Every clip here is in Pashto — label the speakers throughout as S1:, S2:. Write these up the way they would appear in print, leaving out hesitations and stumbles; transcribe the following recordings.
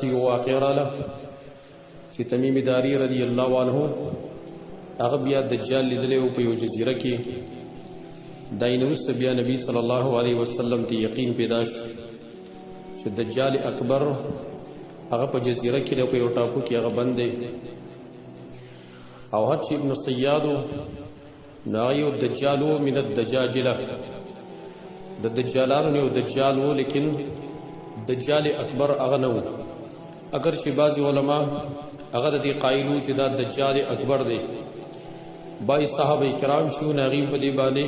S1: واقع راله چې تمیم داری رضی الله عنه هغه بیا دجال لیدلی او په یو جزیره کې داینوس بیا نبی صلی الله علیه وسلم ته یقین پیدا شو چې دجال اکبر هغه په جزیره کې په یو ټاپو کې هغه بند دی او هر چې ابن صیاد نایو دجالو من الدجاجله د دجالانو یو دجال و لیکن دجال اکبر هغه نه و اگر چې بعض علما هغه د قایلو چې دا دجال اکبر دی بای صحابه کرام شو ناغي په دې باندې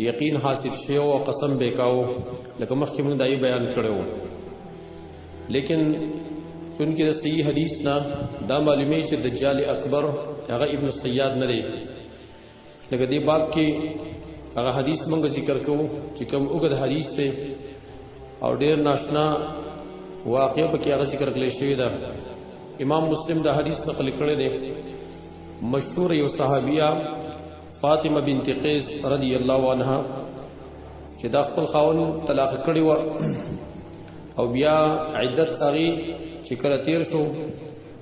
S1: یقین حاصل شي او قسم به کاو لکه مخکې موږ دای بیان کړو لیکن چونکه د صحیح حدیث نه دا معلومه چې دجال اکبر هغه ابن صیاد نه دی لکه دې باب کې هغه حدیث موږ ذکر کوو چې کوم وګد حدیث ته او ډیر ناشنا واقعه په کې هغه ذکر کړل شوی دا امام مسلم دا حدیث نقل کړی دی مشهور یو صحابیه فاطمه بنت قیس رضی الله عنها چې دا خپل خاون طلاق کړی و او بیا عدت هغه چې کله تیر شو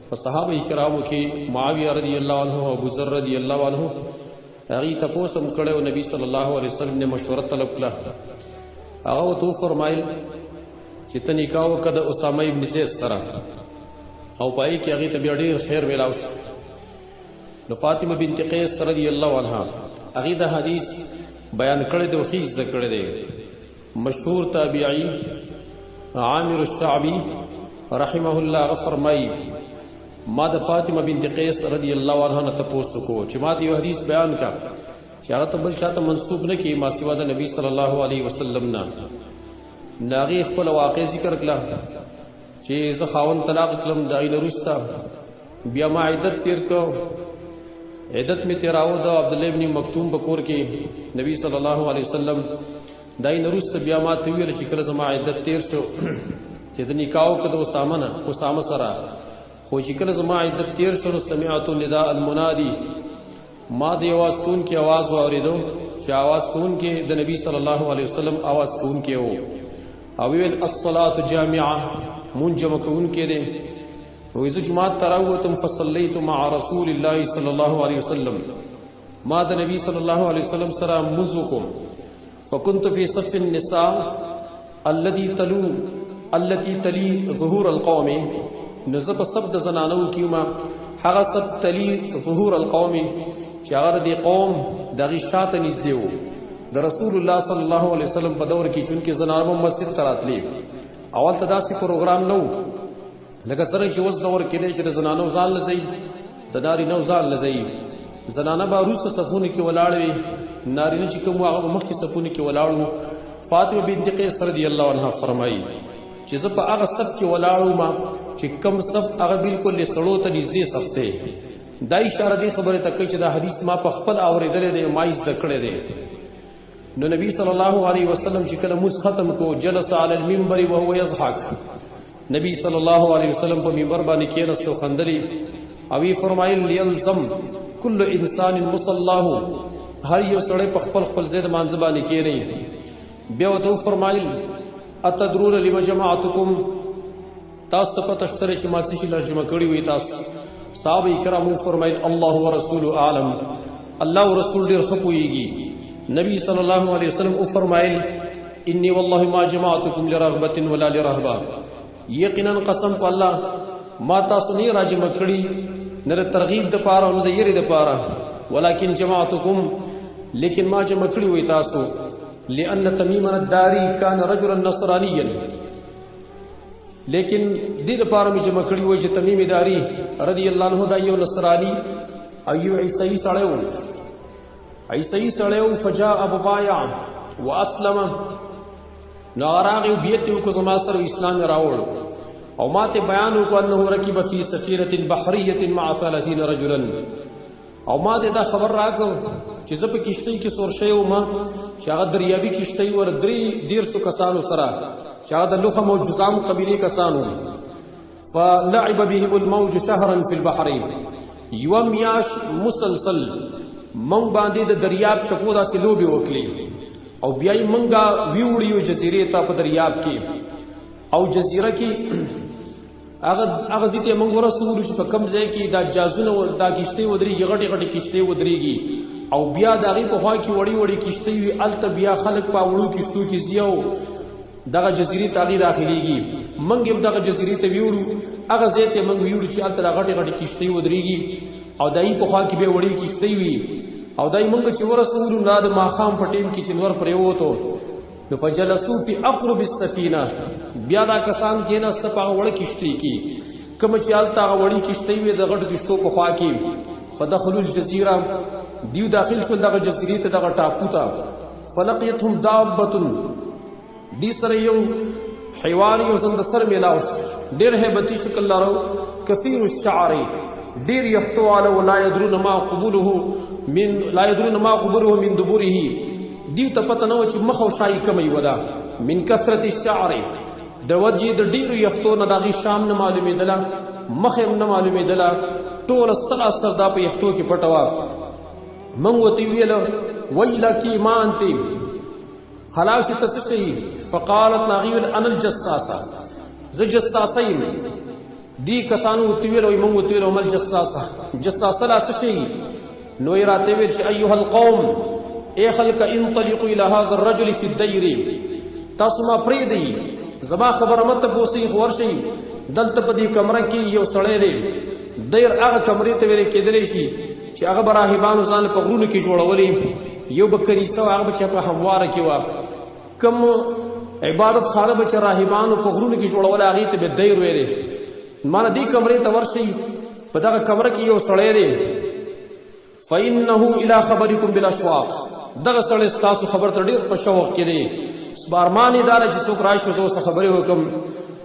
S1: په صحابه کرامو کې معاویه رضی الله عنه او ابو ذر رضی الله عنه هغه تاسو هم کړو نبی صلی الله علیه وسلم نے مشوره طلب کړه هغه تو فرمایل چې ته نکاح وکړه اسامه ابن زید سره او پای کې هغه ته بیا ډیر خیر ویلاو شو نو فاطمه بنت قیس رضی الله عنها هغه دا حدیث بیان کړی دی او خیز ذکر دی مشهور تابعی عامر الشعبی رحمه الله فرمای ما د فاطمه بنت قیس رضی الله عنها نه تاسو کو چې ما دی حدیث بیان کا چې هغه ته بل شاته منسوب نه کی ما سوا د نبی صلی الله علیه وسلم نه ناغي خپل واقع ذکر کړه چې زه خاون طلاق کړم دای نورستا بیا ما عدت تیر کو عدت می تیراو د عبد الله ابن مکتوم بکور کې نبی صلی الله علیه وسلم دای نورست بیا ما ته ویل چې کله زما عدت تیر شو چې د نکاح کده اسامه سره خو چې کله زما عدت تیر شو سمعت النداء المنادي ما د आवाज کون کی आवाज واوریدو چې आवाज کون کې د نبی صلی الله علیه وسلم आवाज کون کې وو او ویل الصلاه جامعه منجم کون کې دي او اذا جمعه تراوتم فصليت مع رسول الله صلى الله عليه وسلم ما د نبی صلی الله علیه وسلم سره منځکم فكنت في صف النساء التي تلي ظهور القوم نزب صف د زنانو کیما هغه صف تلي ظهور القوم چې هغه د قوم دغه شاته نږدې وو د رسول الله صلی الله علیه وسلم په دور کې چونکه زنانو مسجد تراتلی اول تداسي پروګرام نو لکه سره چې اوس دور کې دی چې د زنانو ځان لزی د ناری نو ځان لزی زنانه به روسه صفونه کې ولاړوي نارینه چې کوم هغه مخکې صفونه کې ولاړو فاطمه بنت قیس رضی الله عنها فرمایي چې زه په هغه صف کې ولاړو ما چې کم صف هغه بالکل لسړو ته نږدې صف دی دا اشاره دی خبره ته کوي چې دا حدیث ما په خپل اوریدل دی ما یې ذکر کړی دی نو نبی صلی الله علیه وسلم چې کله موږ ختم کو جلس علی المنبر وهو يضحك نبی صلی الله علیه وسلم په منبر باندې کېناست او خندلی او یې فرمایل یلزم کل انسان مصلاه هر یو سړی په خپل ځای باندې باندې کېنی بیا وته فرمایل اتدرون لما جماعتكم تاسو پته شته چې ما څه لرجمه کړی وي تاسو صحابه کرام فرمایل الله ورسوله اعلم الله ورسول ډیر خپويږي نبی صلی الله علیه وسلم او فرمایل انی والله ما جماعتكم لرغبه ولا لرهبه یقینا قسم په الله ما تاسو نه راجمه کړی نه ترغیب د پاره او نه د یری د پاره ولکن جماعتكم لیکن ما جمع کړی وي تاسو لأن تمیم الداری کان رجلا نصرانیا لیکن دې لپاره می جمع کړی وای چې تمیم داری رضی الله عنه دا یو نصرانی ایو عیسی سړیو فجاء ابو بایع واسلم ناراغ بیت کو زما سره اسلام راوړ او ماته بیان وکړ انه رکب فی سفینه بحریه مع 30 رجلا او ما دا خبر راکو چې زه په کشتی کې سور شوی وم چې هغه دریابي کشتی ور 300 کسانو سره چې هغه د لخم او جزام قبیله کسانو فلعب بهم الموج شهرا في البحر یوم یاش مسلسل مونږ باندې د دریاب چکو داسې لوبي وکړي او بیا یې مونږه ویوړیو جزیرې ته په دریاب کې او جزیره کې هغه ځای ته موږ ورسولو چې په کوم ځای کې دا جازونه دا کښتۍ ودرېږي غټې غټې کښتۍ ودرېږي او بیا د هغې په خوا کې وړې وړې کښتۍ وي هلته بیا خلک په وړو کښتو کې ځي او دغه جزیرې ته هغې داخلېږي موږ هم دغه جزیرې ته ویوړو هغه ځای ته موږ ویوړو چې هلته دا غټې غټې کښتۍ ودرېږي او د هغې په خوا کې بیا وړې کښتۍ وي او دا موږ چې ورسولو دا د ماښام په ټیم کې چې نور پرېوتو نو فجلسو فی اقرب السفینه بیا دا کسان کېناسته په هغه وړه کښتۍ کې کومه چې هلته هغه وړې کښتۍ وې د غټو کښتو په خوا کې فدخلوا الجزیره دیو داخل شول دغه جزیرې ته دغه ټاپو ته فلقیتهم دابة دی سره یو حیوان یو زندسر میلاو ډېر هیبتي شکل لرو کثیر الشعر ډېر یختو والا لا یدرون ما قبوله من دبره دیو ته پته نه و چې مخ او شا یې کمه وه دا من کثرت الشعر د وجې د ډېرو یختو نه د هغې شام نه معلومېدله مخ یې نه معلومېدله ټوله سراسر دا په یختو کې پټه وه موږ ورته ویله ویلکې ما انتې هلاک شي ته څه شئ فقالت هغې ویل انا الجساسه زه جساسه یم دې کسانو ورته ویل وایي موږ ورته ویل وم الجساسه جساسه لا څه شئ نو یې راته ویل چې ایها القوم ای خلک انطلقوا الى هذا الرجل في الدیر تاسو ما پرېږدئ زما خبره مه تپوسئ خو ورشئ دلته په دې کمره کې یو سړی دی دیر هغه کمرې ته ویلی کېدلی شي چې هغه به راهبانو ځان په غرونو کې جوړولې یو به کنیسه وه هغه به چې په همواره کې وه کوم عبادت خانه به چې راهبانو په غرونو کې جوړوله هغې ته به دیر ویلې مانه دې کمرې ته ورشئ په دغه کمره کې یو سړی دی فإنه إلى خبركم بالأشواق دغه سړی ستاسو خبر ته ډېر په شوق کې دی ارمان یې دا دی چې څوک راشي زه ورسره خبرې وکړم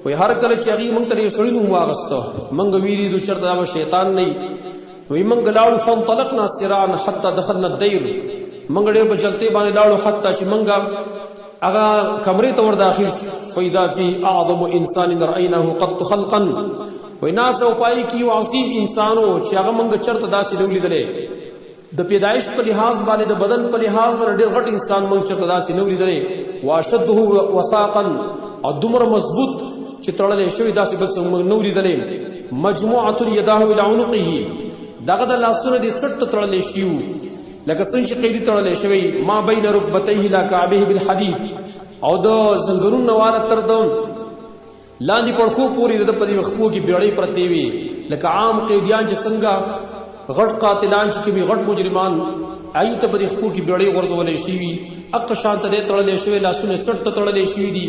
S1: وایي هر کله چې هغې موږ ته یو سړي نوم واغسته موږ ویرېدو چېرته دا به شیطان نه وي وایي موږ لاړو فانطلقنا سرعا حتی دخلنا الدیر موږ ډېر په جلتۍ باندې لاړو حتی چې موږ هغه کمرې ته ور داخل شو فإذا فی اعظم انسان رأیناه قط خلقا وایي نافع او پای کې یو عظیم انسان و چې هغه موږ چېرته داسې نه و لیدلی د پیدایش په لحاظ باندې د بدن په لحاظ باندې ډېر غټ انسان موږ چېرته داسې نه و لیدلی واشده وثاقا او دومره مضبوط چې تړلی شوي داسې بل څه موږ نه و لیدلی مجموعة یداه الى عنقه دغه د لاسونه دې څټ ته تړلی شي وو لکه څنګه چې قیدي تړلی شوی ما بین رکبتیه لا کعبه بالحدید او د زنګرونو نه واله تر د لاندې پړکو پورې د په دې خپو کې بیړۍ پرتې وي لکه عام قیدیان چې څنګه غټ قاتلان چې کوي غټ مجرمان هغې ته په دې خپو کې بیړۍ غورځولی شوي هغه شان ته دی تړلی شوی لاسونه څټ ته تړلی شوي دي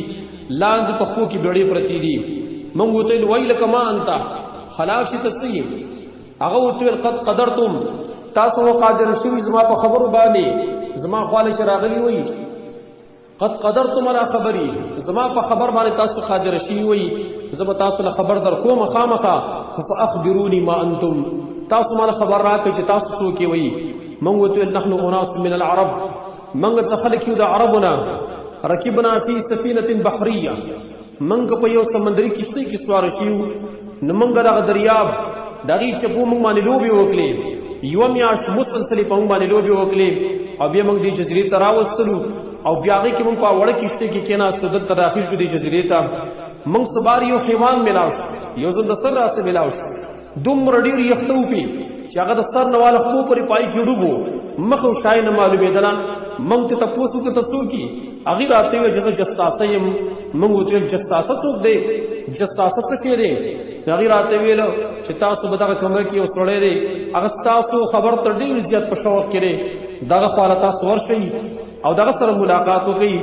S1: لاندې په خپو کې بیړۍ پرتې دي موږ ورته ویل ویلک ما انت هلاک شي ته څه یې هغه ورته ویل قد قدرتم تاسو قادر شوي زما په خبرو باندې زما خواله چې راغلي وي قد قدرتم على خبري زما په خبر باندې تاسو قادر شوي وي زه به تاسو له خبر در کوم خامخا فاخبروني ما انتم تاسو مال خبر راکړئ چې تاسو څوک یې وي موږ ورته ویل نحن اناس من العرب موږ څه خلک یو د عربونه رکبنا فی سفینة بحریه موږ په یو سمندري کښتۍ کې سواره شوي نو موږ دغه دریاب د هغې چپو موږ باندې لوبې وکړې یوه میاشت مسلسلې په موږ باندې لوبې وکړې او بیا موږ دې جزیرې ته راوستلو او بیا هغې کې موږ په وړه کښتۍ کې کېناستو دلته داخل شو دې جزیرې ته موږ سبار یو حیوان میلاو شو یو زندسر راسه میلاو شو دومره ډېر یخته وپې چې هغه د سر نه واله خپو پورې پای کې ډوب و مخ او شا یې نه معلومېدله موږ ته تپوس وکړه ته څوک یې هغې راته ویل چې زه جساسه یم موږ ورته ویل جساسه څوک دی جساسه څه شی دی هغې راته ویل چې تاسو به دغه کمره کې یو سړی دی هغه ستاسو خبر ته ډېر زیات په شوق کې دی دغه خواله تاسو ورشئ او دغه سره ملاقات وکئ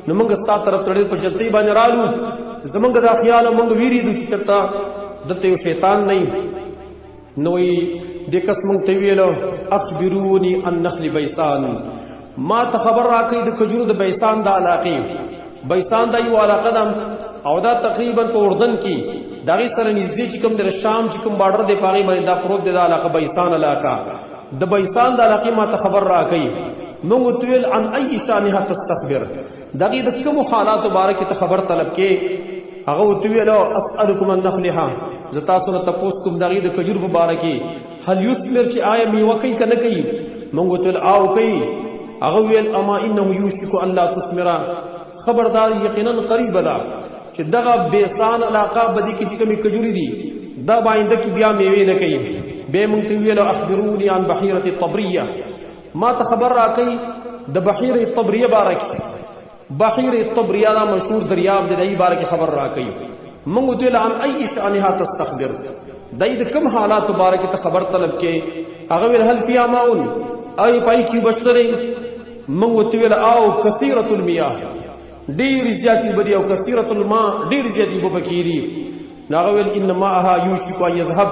S1: نو موږ ستا طرف ته ډېر په جلدۍ باندې رالو زموږ دا خیال موږ ویرېدو چې چېرته دلته یو شیطان نه نو دې کس موږ ته ویل اخبروني عن نخل بیسان ما ته خبر راکئ د کجورو د بیسان د علاقې بیسان دا یو علاقه ده او دا تقریبا په اردن کې د هغې سره نږدې چې کوم د شام چې کوم باډر دی په هغې باندې دا پروت دی دا علاقه بیسان علاقه د بیسان د علاقې ما ته خبر راکئ موږ ورته ویل عن ای شانها تستخبر د هغې د کومو حالاتو باره کې ته خبر طلب کې هغه ورته ویل اسألکم عن نخلها زه تاسو نه تپوس کوم د هغې د کجور په باره کې هل یثمر چې آیا میوه کوي که نه کوي موږ ورته ویل آو کوي هغه ویل اما انه یوشک ان لا تثمره خبردار یقینا قریبه ده چې دغه بیسان علاقه بدی کې چې کومې کجوري دي دا باینده کې بیا میوې نه کوي. بیا موږ ته ویل اخبروني عن بحیرة الطبریه، ما ته خبر راکړئ د بحیرة الطبریه باره کې. بحیرة الطبریه دا مشهور دریاب دی، د دې باره کې خبر راکړئ. موږ ورته ویل عن ای شأنها تستخبر، دای د کوم حالات باره کې ته خبر طلب کې. هغه ویل هل فیها ماء، ای پای کې بشته دی. موږ ورته ویل او کثیرة المياه، ډېر زیاتې بدی او کثیرة الماء، ډېر زیاتې اوبه پکې دي. هغه ویل ان ماءها یوشک ان یذهب،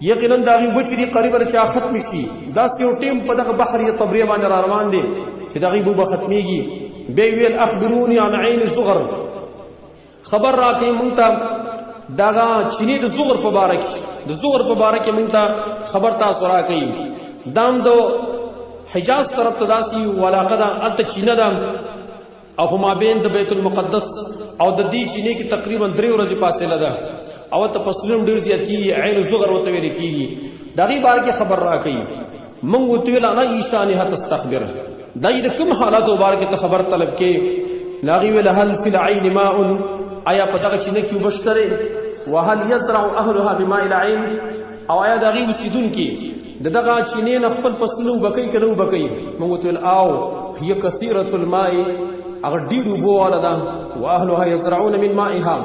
S1: یقینا دا غي اوبه چې دي قریبا چې ختم شي. داسې یو ټیم په دغه بحر طبریه باندې را روان دي چې دغه اوبه ختمېږي. بیا ویل اخبروني عن عین الزغر، خبر راکړئ موږ ته دغه چینې د زغر په باره کې، د زغر په باره کې موږ ته خبر تاسو راکړئ. دام د حجاز طرف ته داسې علاقه ده، هلته چینه ده او په مابین د بیت المقدس او د دې چینې کې تقریبا 3 ورځې فاصله ده. او ته فصلونه ډېر زیات کېږي، عین زغر ورته ویل کېږي. د هغې باره کې خبر راکړئ. موږ ورته ویل انا ایشانها تستخبر، دا د کوم حالاتو باره کې ته خبر طلب کې. هغې ویل هل فی العین ماء، آیا په دغه چینه کې اوبه شته دی؟ وهل یزرع اهلها بماء العین، او آیا د هغې اوسېدونکي د دغه چینې نه خپل فصلونه اوبه کوي که نه اوبه کوي؟ موږ ورته ویل او هي کثیرة الماء، هغه ډېر اوبو واله ده. واهلها یزرعون من مائها،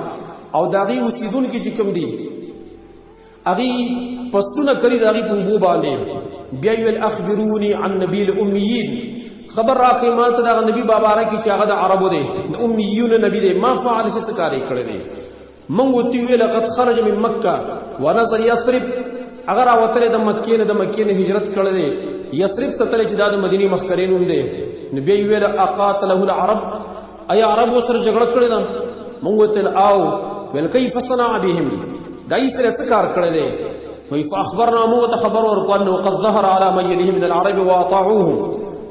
S1: او د هغې اوسېدونکي چې کوم دي هغې فصلونه کري د هغې په اوبو باندې. بیا یې ویل اخبروني عن نبي الامیین، خبر راکړئ ما ته دغه نبي باره کې چې هغه د عربو دی، د امیونو نبي دی. ما فعل، څه کار یې کړی دی؟ موږ ورته ویل لقد خرج من مکه ونظر یثرب، هغه راوتلی د مکې نه، د مکې نه هجرت کړی دی، یثرب ته تللی چې دا د مدینې مخکرې نوم دی. نو بیا یې ویل اقاتله العرب، ایا عرب ورسره جګړه کړې ده؟ موږ ورته ویل او ویل کیف صنع بهم، دا یې سره څه کار کړی دی؟ وایي فاخبرنا، موږ ته خبر ورکړو انه قد ظهر على من یلیه من العرب واطاعوه،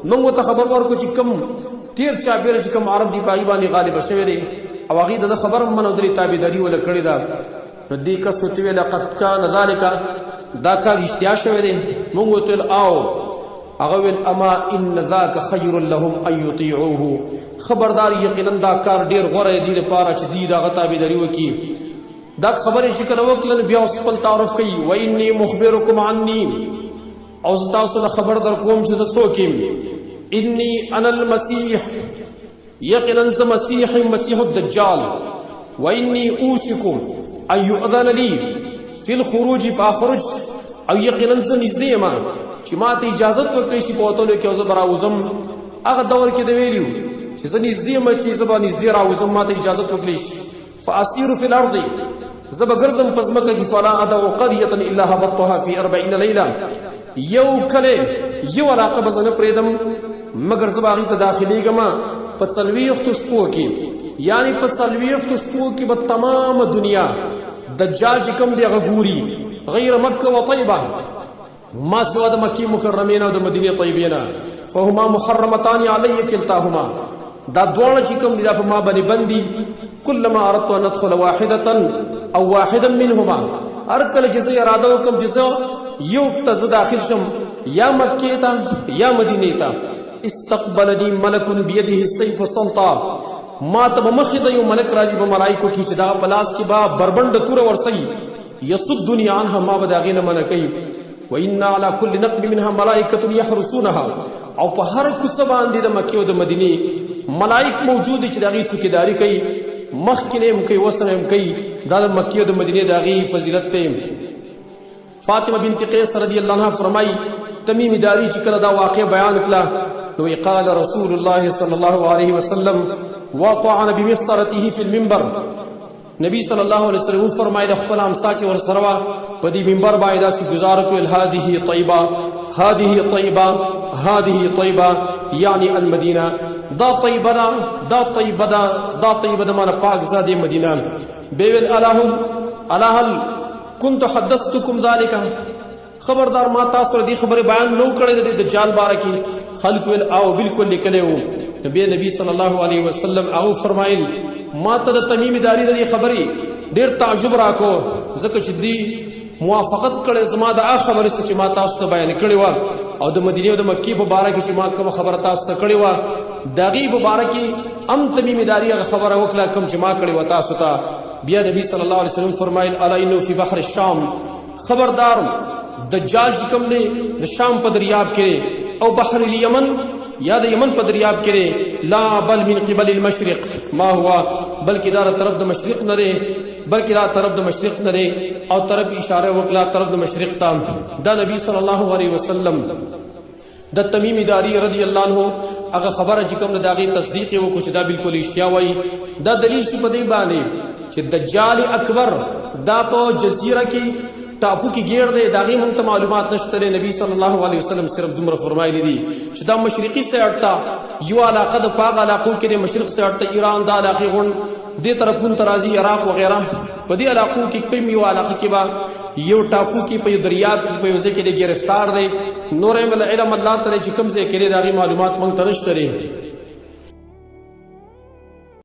S1: موږ ته خبر ورکړو چې کوم تیر چاپېره چې کوم عرب دی په هغې باندې غالبه شوی دی او هغې د ده خبر هم منو، درې تابعداري وله کړې ده. نو دې کس ورته ویل قد کان ذلک، دا کار رښتیا شوی دی؟ موږ ورته ویل او. هغه ویل اما ان ذاک خیر لهم ان یطیعوه، خبردار یقینا دا کار ډېر غوره دی دپاره چې دوی د هغه تابعداري وکړي. دا خبرې چې کله وکړل بیا اوس خپل تعارف کوي. و انی مخبرکم عني، او زه تاسو ته خبر در کوم چې زه څوک یم. انی انا المسیح، یقینا زه مسیح یم، مسیح الدجال. و انی اوشک ان یؤذن لی فی الخروج فاخرج، او یقینا زه نږدې یم چې ما ته اجازت ورکړی شي په وتلو کې او زه به راوځم. هغه دور کې د ویلي چې زه نږدې یم چې زه به نږدې راوځم، ما ته اجازت ورکړی شي. فاسیر فی الارض، زه به ګرځم په ځمکه کې. فلا ادعو قریة الا هبطتها فی 40 لیله، یو کلی یو علاقه به زه نه پرېږدم مګر زه به هغې ته داخلېږم په 40 شپو کې. یعنې په 40 شپو کې به تمامه دنیا دجال چې کوم دی هغه ګوري، غیر مکه و طیبه، ما سوا د مکې مکرمې نه او د مدینې طیبې نه. فهما محرمتان علی کلتاهما، دا دواړه چې کوم دي دا په ما باندې بند دي. کلما اردت ان ادخل واحده او واحدا منهما، هر کله چې زه اراده وکړم چې زه یو ته زه داخل شم، یا مکې ته یا مدینې ته، استقبلني ملک بیده السیف سلطا، ما ته به مخې ته یو ملک راځي په ملایکو کې چې دغه په لاس کې به بربنډه توره ورسوي. یصدني عنها، ما به د هغې نه منع کوي. وان على كل نقب منها ملائکة یحرسونها، او په هر کوڅه باندې د مکې او د مدینې ملائک موجود دي چې د هغې څوکیداري کوي، مخکې نه هم کوي وسه نه هم کوي. دا د مکې او د مدینې د هغې فضیلت دی. فاطمه بنت قیس رضی الله عنها فرمایي تمیم داری چې کله دا واقع بیان کړه نو قال رسول الله صلی الله علیه وسلم وطعن بمفصرته فی المنبر، نبی صلی الله علیه وسلم فرمایي خپل امسا چې ورسره وه په دې منبر باندې داسې ګزار کړل هذه طیبه هذه طیبه هذه طیبه، یعنی المدینه، دا طیبه ده دا طیبه ده دا طیبه ده معنی پاک زاده مدینه. بیویل الا هل كنت حدثتكم ذلك، خبردار ما تاسو دې خبره بیان نو کړی د دجال باره کې. خلق ویل او بالکل لیکلی وو. نبی صلی الله علیه وسلم او فرمایل ما ته د تمیم داری د خبرې ډېر تعجب راکو، ځکه چې دی موافقت کړی زما د هغه خبرې څخه چې ما تاسو ته بیان کړې وه، او د مدینې او د مکې په باره کې چې ما کومه خبره تاسو ته کړې وه د هغې په باره کې تمیم داری هغه خبره وکړه کوم چې ما کړې وه تاسو ته. بیا نبی صلی الله علیه وسلم فرمایل الا انه فی بحر الشام، خبردار دجال چې کوم دی د شام په دریاب کې او بحر الیمن یا د یمن په دریاب کې لا بل من قبل المشرق ما هو، بلکې دا طرف د مشرق نه دی، بلکې دا طرف د مشرق نه دی او طرف اشاره وکړه طرف د مشرق ته. دا نبی صلی الله علیه وسلم د تمیم داری رضی الله عنه هغه خبره چې کوم د هغې تصدیق یې وکړو چې دا بالکل اشتیا وایي. دا دلیل شو په دې باندې چې دجال اکبر دا په جزیره کې ټاپو کې ګیر دی، د هغې موږ ته معلومات نشته دی. نبی صلی الله علیه وسلم صرف دومره فرمایلی دي چې دا مشرقي سایډ ته یو علاقه د په هغه علاقو کې د مشرق سایډ ته ایران دا علاقې غونډ دې طرفونو ته راځي، عراق وغیره. په دې علاقو کې کوم یو علاقه کې به یو ټاپو کې په یو دریاب کې په یو ځای کې د ګرفتار دی. نور علم الله تعالی چې کوم ځای کې دی د هغې معلومات موږ ته نشته دی.